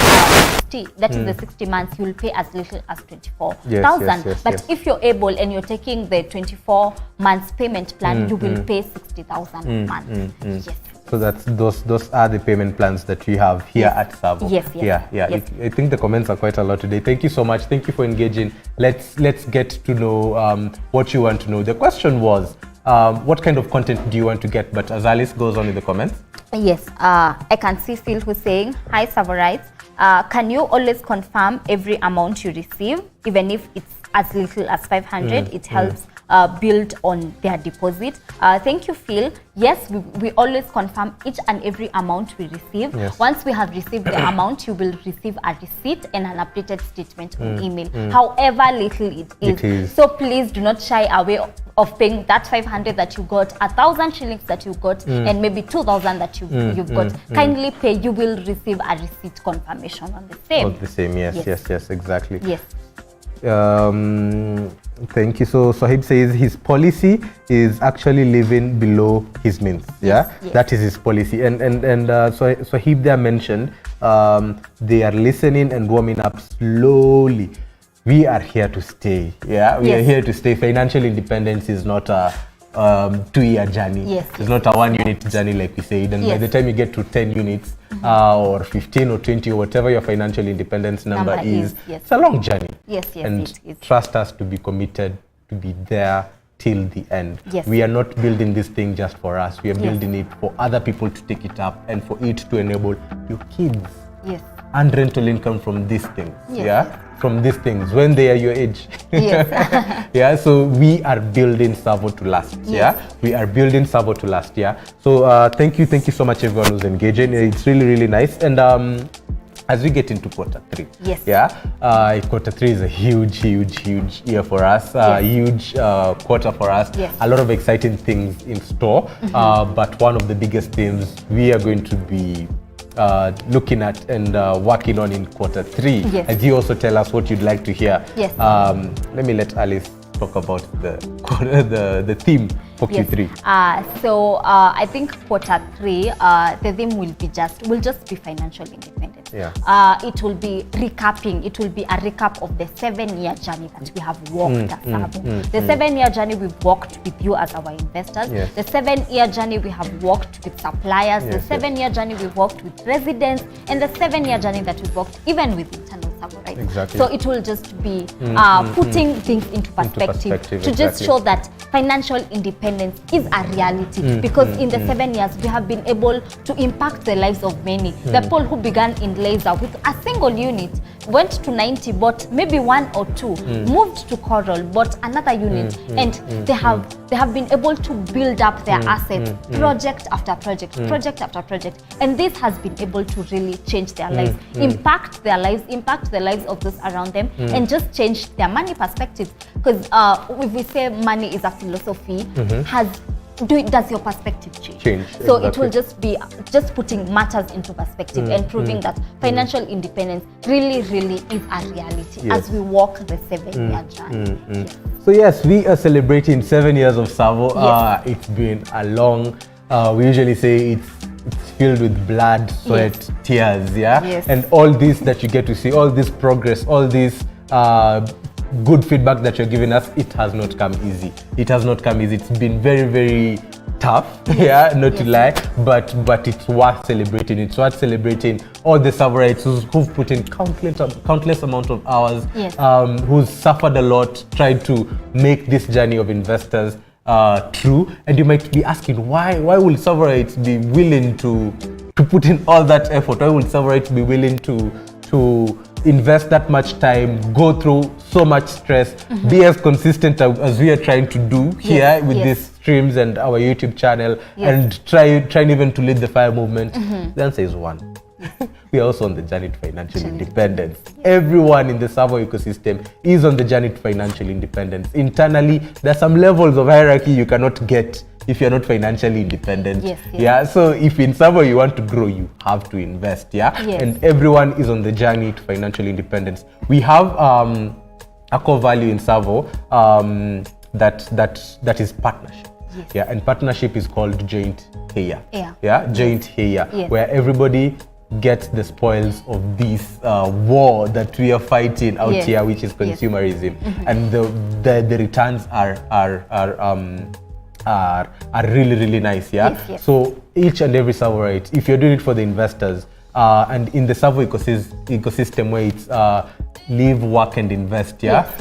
the 60 months, you'll pay as little as 24,000. But if you're able and you're taking the 24 months payment plan, you will pay 60,000 a month. So that's those are the payment plans that we have here at TSAVO. I think the comments are quite a lot today. Thank you so much. Thank you for engaging. Let's get to know what you want to know. The question was, what kind of content do you want to get? But as Alice goes on in the comments. I can see Phil, who's saying, hi Savorites, can you always confirm every amount you receive, even if it's as little as 500? It helps build on their deposit. Thank you, Phil. Yes, we always confirm each and every amount we receive. Once we have received the amount, you will receive a receipt and an updated statement on email, however little it is. So please do not shy away of paying that 500 that you got, 1,000 shillings that you got, and maybe 2,000 that you've got. Kindly pay. You will receive a receipt confirmation on the same. On the same, yes, exactly. Thank you. So Sahib says his policy is actually living below his means. That is his policy. And Sahib there mentioned they are listening and warming up slowly. We are here to stay. We are here to stay. Financial independence is not a 2-year journey. Yes, It's not a 1-unit journey like we said. And by the time you get to 10 units or 15 or 20 or whatever your financial independence number is, it's a long journey. And it is. Trust us to be committed, to be there till the end. We are not building this thing just for us. We are building it for other people to take it up and for it to enable your kids and rental income from these things. From these things when they are your age. So we are building TSAVO to last. We are building TSAVO to last. So thank you so much everyone who's engaging. It's really nice. And as we get into quarter 3, quarter 3 is a huge year for us, huge quarter for us. A lot of exciting things in store, but one of the biggest things we are going to be looking at and working on in quarter 3. As you also tell us what you'd like to hear. Let me let Alice talk about the theme for Q3. So I think quarter 3, the theme will just be financial independence. It will be recapping. It will be a recap of the 7-year journey that we have walked at TSAVO. The 7-year journey we've walked with you as our investors. The 7-year journey we have walked with suppliers. The 7-year journey we've walked with residents, and the 7-year journey that we've walked even with internal TSAVO, right? Exactly. So it will just be putting things into perspective to just show that financial independence is a reality, because in the 7 years we have been able to impact the lives of many. The people who began in laser with a single unit, went to 90, bought maybe 1 or 2, moved to Coral, bought another unit, and they have been able to build up their assets, project after project, project after project, and this has been able to really change their lives, impact their lives, impact the lives of those around them, and just change their money perspectives. Because if we say money is a philosophy, does your perspective change? So it will just be putting matters into perspective and proving that financial independence really is a reality as we walk the 7-year journey. So yes, we are celebrating 7 years of TSAVO. It's been a long, we usually say it's filled with blood, sweat, tears, and all this that you get to see, all this progress, all this good feedback that you're giving us. It has not come easy. It's been very tough, not to lie, but it's worth celebrating. It's worth celebrating all the TSAVOites who've put in countless amount of hours, who's suffered a lot, tried to make this journey of investors true. And you might be asking, why will TSAVOites be willing to put in all that effort? Why will TSAVOites be willing to invest that much time, go through so much stress, be as consistent as we are trying to do here with these streams and our YouTube channel, and trying even to lead the FIRE movement? The answer is one. We are also on the journey to financial independence. Everyone in the TSAVO ecosystem is on the journey to financial independence. Internally, there are some levels of hierarchy you cannot get if you're not financially independent. So if in TSAVO you want to grow, you have to invest. And everyone is on the journey to financial independence. We have a core value in TSAVO that is partnership. And partnership is called joint here. Joint here, where everybody gets the spoils of this war that we are fighting out here, which is consumerism, and the returns are really nice. So each and every TSAVOite, if you're doing it for the investors, and in the TSAVO ecosystem where it's live, work and invest,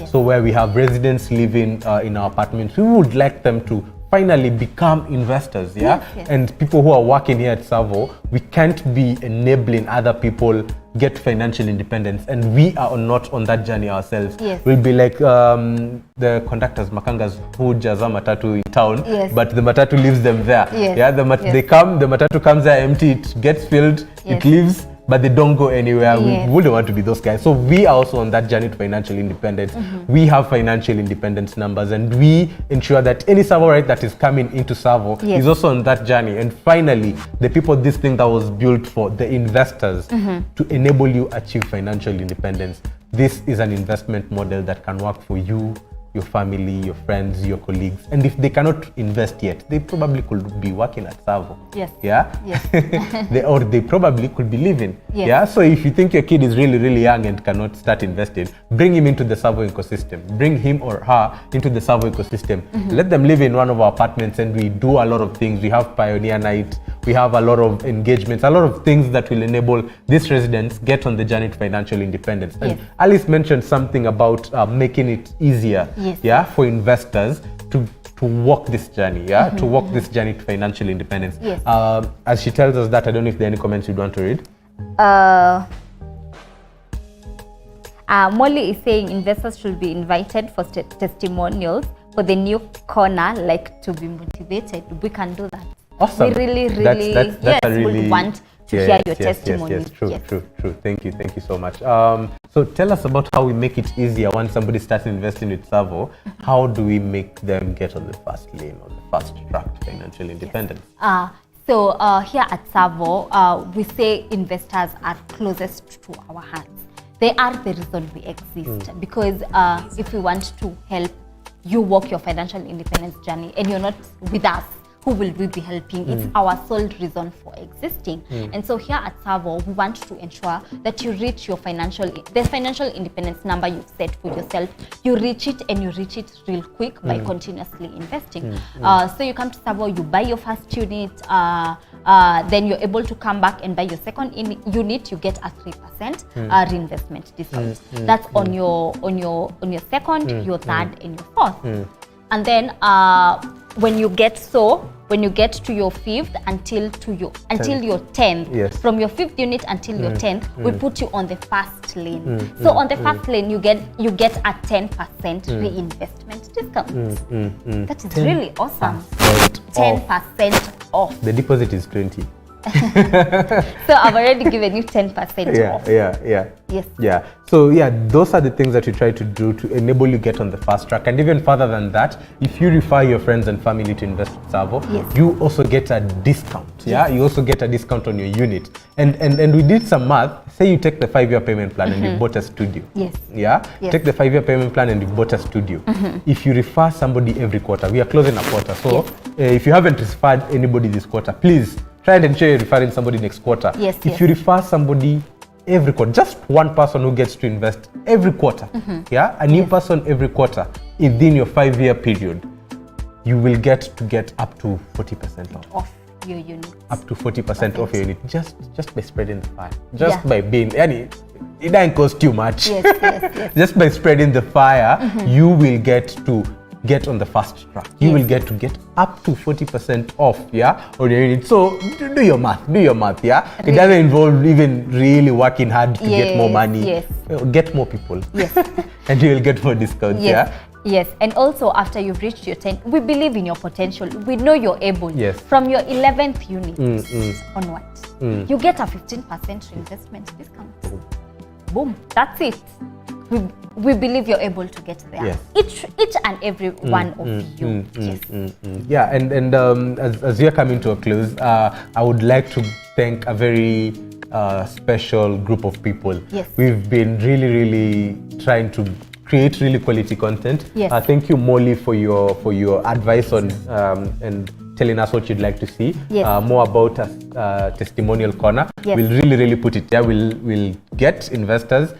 so where we have residents living in our apartments, we would like them to finally become investors, and people who are working here at TSAVO, we can't be enabling other people get financial independence, and we are not on that journey ourselves. We'll be like the conductors, makangas, who jaza matatu in town, but the matatu leaves them there. They come, the matatu comes there empty, it gets filled, it leaves, but they don't go anywhere. We wouldn't want to be those guys. So we are also on that journey to financial independence. We have financial independence numbers, and we ensure that any TSAVOite that is coming into TSAVO is also on that journey. And finally, the people, this thing that was built for the investors to enable you achieve financial independence. This is an investment model that can work for you, your family, your friends, your colleagues. And if they cannot invest yet, they probably could be working at TSAVO. Yes. Yeah? Yes. Or they probably could be living. Yes. Yeah? So if you think your kid is really, really young and cannot start investing, bring him into the TSAVO ecosystem. Bring him or her into the TSAVO ecosystem. Let them live in one of our apartments, and we do a lot of things. We have Pioneer Night. We have a lot of engagements, a lot of things that will enable these residents get on the journey to financial independence. And Yes. Alice mentioned something about making it easier, Yes. yeah, for investors to walk this journey, yeah, to walk this journey to financial independence. Yes. As she tells us that, I don't know if there are any comments you'd want to read. Molly is saying investors should be invited for testimonials for the new corner, like to be motivated. We can do that. Awesome. We really, That's yes, a really, would want to hear your testimony. Yes, true. Thank you so much. So tell us about how we make it easier when somebody starts investing with TSAVO. How do we make them get on the fast lane, on the fast track to financial independence? So here at TSAVO, we say investors are closest to our hearts. They are the reason we exist, because if we want to help you walk your financial independence journey and you're not with us, who will we be helping? It's our sole reason for existing. And so here at TSAVO, we want to ensure that you reach your the financial independence number you've set for yourself. You reach it, and you reach it real quick by continuously investing. So you come to TSAVO, you buy your first unit, then you're able to come back and buy your second unit. You get a 3% reinvestment discount. That's on your second, your third, and your fourth. And then when you get to your fifth until your 10th, yes. from your fifth unit until your 10th, we put you on the fast lane. So on the fast lane, you get a 10% reinvestment discount. That is really awesome. 10% off. The deposit is 20. So I've already given you 10% off. Yes. Yeah. So those are the things that you try to do to enable you get on the fast track. And even further than that, if you refer your friends and family to invest with TSAVO, yes. you also get a discount. Yes. You also get a discount on your unit. And we did some math. Say you take the 5-year payment plan and you bought a studio. Yes. Yeah. Yes. Take the 5-year payment plan and you bought a studio. If you refer somebody every quarter, we are closing a quarter. So if you haven't referred anybody this quarter, please try and ensure you're referring somebody next quarter. Yes, if you refer somebody every quarter, just one person who gets to invest every quarter, a new person every quarter within your 5-year period, you will get up to 40% off your unit. Up to 40% off your unit, just by spreading the fire, by being it doesn't cost too much. Yes. Just by spreading the fire, you will get on the fast track. You will get up to 40% off, on your unit. So do your math, yeah. It doesn't involve even really working hard to get more money. Yes. Get more people. Yes. And you will get more discounts, Yes, and also after you've reached your 10, we believe in your potential. We know you're able. Yes. From your 11th unit onwards, you get a 15% reinvestment discount. Boom, that's it. We believe you're able to get there. Yes. Each and every one of you. Yeah, and as we are coming to a close, I would like to thank a very special group of people. Yes. We've been really trying to create really quality content. Yes. Thank you, Molly, for your advice on and telling us what you'd like to see. Yes. More about a testimonial corner. Yes. We'll really put it there. We'll get investors.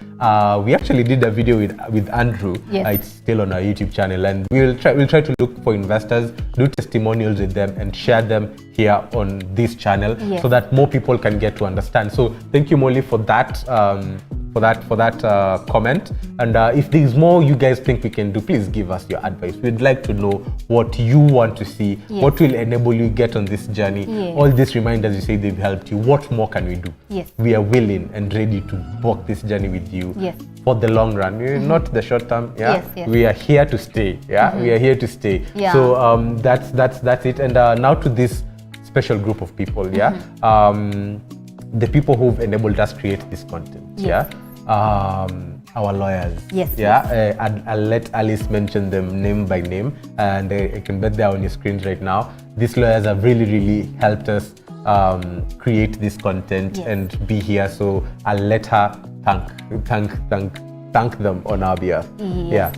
We actually did a video with Andrew. Yes. It's still on our YouTube channel, and we'll try to look for investors, do testimonials with them, and share them here on this channel, so that more people can get to understand. So thank you, Molly, for that. For that comment. And if there's more you guys think we can do, please give us your advice. We'd like to know what you want to see, what will enable you get on this journey. All these reminders you say they've helped you. What more can we do? Yes. We are willing and ready to walk this journey with you for the long run, not the short term. Yes. We are here to stay. We are here to stay. So that's it. And now to this special group of people. The people who've enabled us create this content. Our lawyers. I'll let Alice mention them name by name, and I can bet they're on your screens right now. These lawyers have really helped us create this content and be here. So I'll let her thank thank them on our behalf. Yes.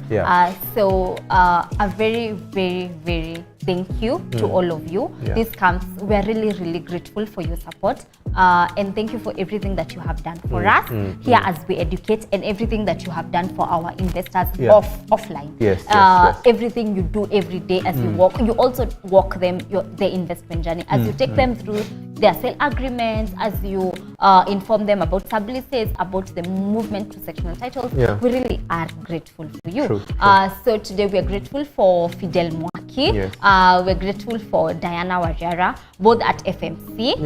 So a very, very, very thank you to all of you. This comes, we're really, really grateful for your support. And thank you for everything that you have done for us here as we educate, and everything that you have done for our investors offline. Yes, everything you do every day as you walk, you also walk them their investment journey as you take them through their sale agreements, as you inform them about subleases, about the movement to sectional titles. We really are grateful for you. True. So today we are grateful for Fidel Mwaki. We're grateful for Diana Wariara, both at FMC.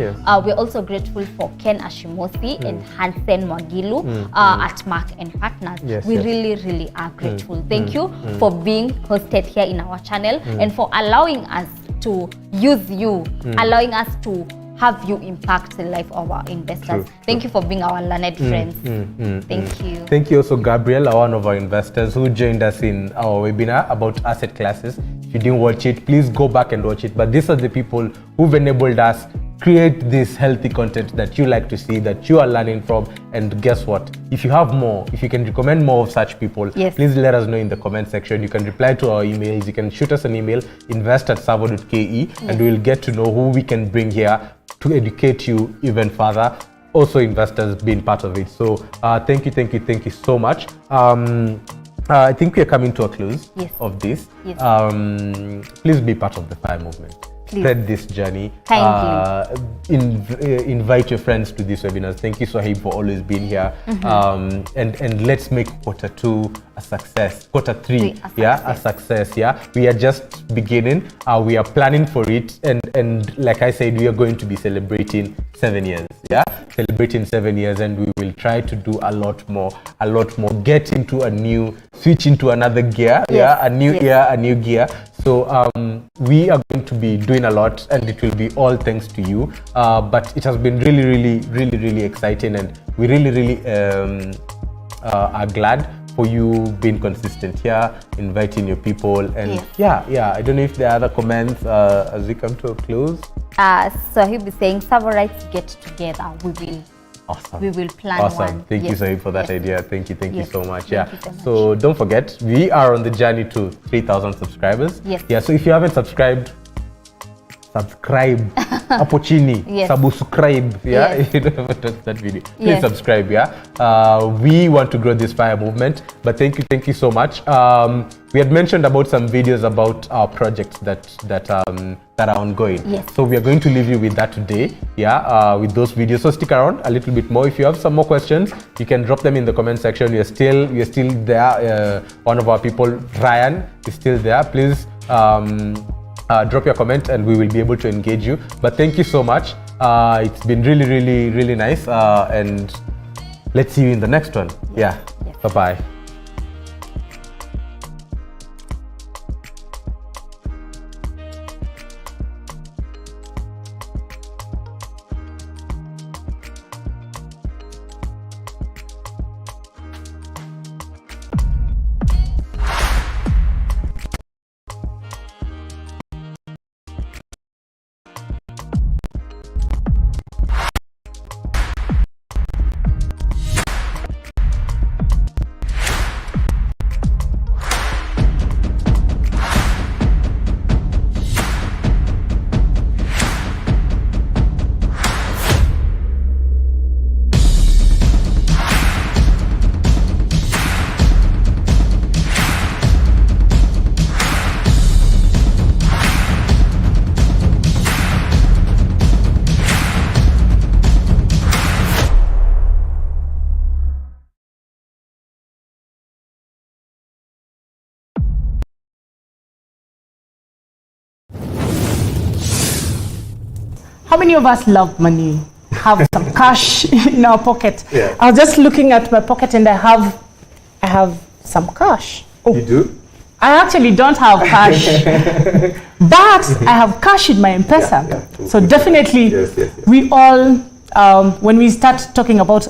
We're also grateful for Ken Ashimosi and Hansen Mwagilu at Mark and Partners. We really, really are grateful. Thank you for being hosted here in our channel and for allowing us to use you, allowing us to have you impact the life of our investors. Thank you for being our learned friends. Thank you. Thank you also, Gabriel, one of our investors who joined us in our webinar about asset classes. If you didn't watch it, please go back and watch it. But these are the people who've enabled us create this healthy content that you like to see, that you are learning from. And guess what? If you have more, if you can recommend more of such people, please let us know in the comment section. You can reply to our emails. You can shoot us an email, invest@tsavo.ke, and we'll get to know who we can bring here to educate you even further. Also, investors being part of it. So thank you so much. I think we are coming to a close of this. Please be part of the FIRE movement. Spread this journey. Invite your friends to these webinars. Thank you, Swahib, for always being here. And let's make Q2 a success. Q3, a success. We are just beginning. We are planning for it, and like I said, we are going to be celebrating 7 years. Celebrating 7 years, and we will try to do a lot more. Get into switch into another gear. A new year, a new gear. So we are going to be doing a lot, and it will be all thanks to you. But it has been really exciting, and we really are glad for you being consistent here, inviting your people, and I don't know if there are other comments as we come to a close. So he'll be saying, Savorites get together. We will plan one. Thank you, Sahib, for that idea. Thank you so much. So don't forget, we are on the journey to 3,000 subscribers. So if you haven't subscribed, subscribe. Apocini. Subscribe. You don't have to touch that video. Please subscribe. We want to grow this FIRE movement. But thank you so much. We had mentioned about some videos about our projects that are ongoing. So we are going to leave you with that today. With those videos. So stick around a little bit more. If you have some more questions, you can drop them in the comment section. We are still there. One of our people, Ryan, is still there. Please drop your comment, and we will be able to engage you. But thank you so much. It's been really nice. And let's see you in the next one. Bye-bye. How many of us love money? Have some cash in our pocket? I was just looking at my pocket, and I have some cash. You do? I actually don't have cash, but I have cash in my M-Pesa. So definitely, we all, when we start talking about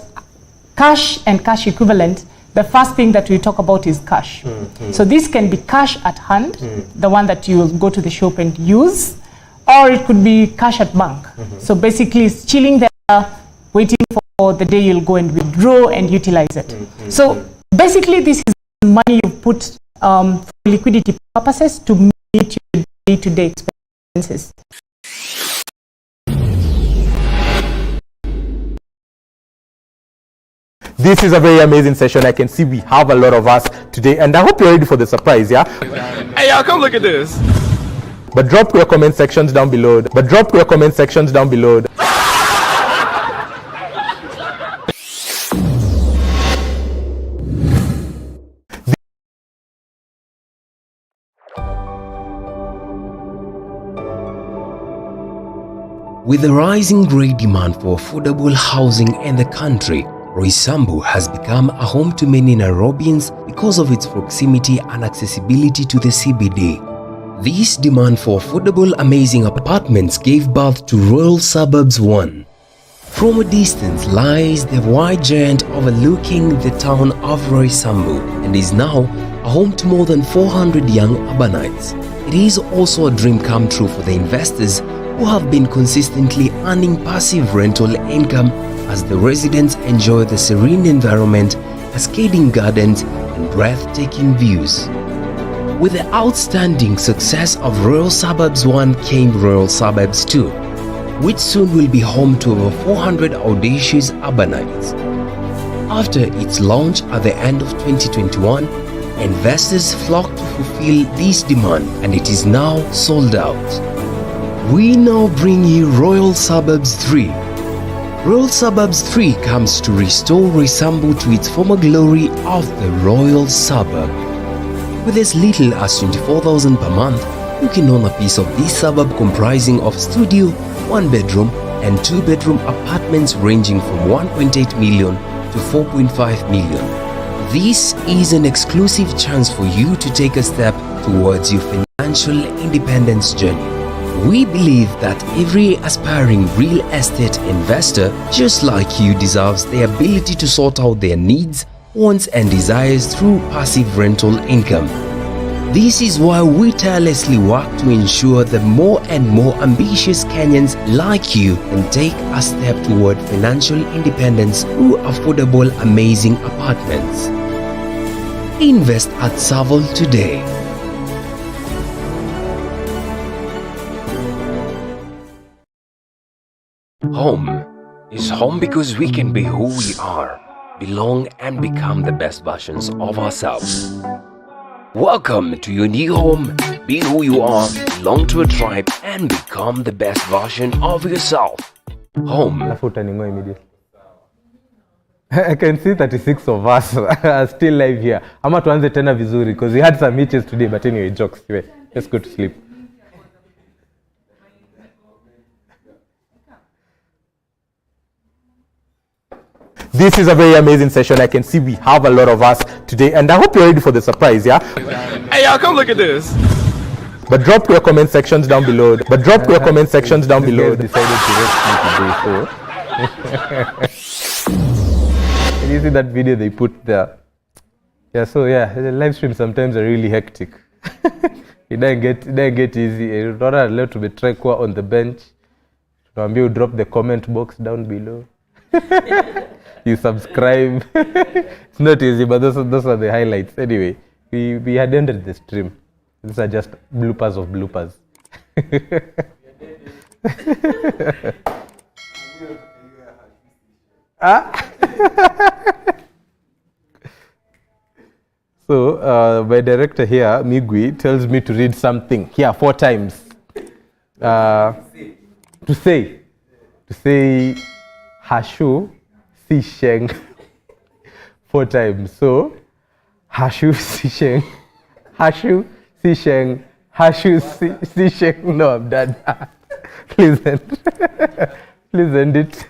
cash and cash equivalent, the first thing that we talk about is cash. So this can be cash at hand, the one that you go to the shop and use, or it could be cash at bank. So basically, it's chilling there, waiting for the day you'll go and withdraw and utilize it. So basically, this is money you put for liquidity purposes to meet your day-to-day expenses. This is a very amazing session. I can see we have a lot of us today, and I hope you're ready for the surprise, yeah? Hey, y'all, come look at this. But drop your comment sections down below. With the rising great demand for affordable housing in the country, Roysambu has become a home to many Nairobians because of its proximity and accessibility to the CBD. This demand for affordable, amazing apartments gave birth to Royal Suburbs 1. From a distance lies the white giant overlooking the town of Roysambu and is now a home to more than 400 young urbanites. It is also a dream come true for the investors who have been consistently earning passive rental income as the residents enjoy the serene environment, cascading gardens, and breathtaking views. With the outstanding success of Royal Suburbs 1 came Royal Suburbs 2, which soon will be home to over 400 audacious urbanites. After its launch at the end of 2021, investors flocked to fulfill this demand, and it is now sold out. We now bring you Royal Suburbs 3. Royal Suburbs 3 comes to restore Roysambu to its former glory of the Royal Suburb. With as little as 24,000 per month, you can own a piece of this suburb comprising of studio, 1-bedroom and 2-bedroom apartments ranging from 1.8 million to 4.5 million. This is an exclusive chance for you to take a step towards your financial independence journey. We believe that every aspiring real estate investor, just like you, deserves the ability to sort out their needs, wants and desires through passive rental income. This is why we tirelessly work to ensure that more and more ambitious Kenyans like you can take a step toward financial independence through affordable, amazing apartments. Invest at TSAVO today. Home is home because we can be who we are, belong and become the best versions of ourselves. Welcome to your new home. Be who you are, belong to a tribe and become the best version of yourself. Home. I can see 36 of us are still live here. Ama tuanze tena vizuri because we had some meetings today, but anyway, jokes. Let's go to sleep. This is a very amazing session. I can see we have a lot of us today, and I hope you're ready for the surprise, yeah? Hey, y'all, come look at this. But drop your comment sections down below. Decided to roast me today, so. Can you see that video they put there? Yeah, so yeah, the live streams sometimes are really hectic. It doesn't get easy. You're not allowed to be trekwa on the bench. You drop the comment box down below. You subscribe. It's not easy, but those are the highlights. Anyway, we had ended the stream. These are just bloopers of bloopers. So my director here, Migwi, tells me to read something here 4 times. To say Hashu Sisheng 4 times. So Hashu Sisheng, Hashu Sisheng, Hashu Sisheng. No, I'm done. Please end. Please end it.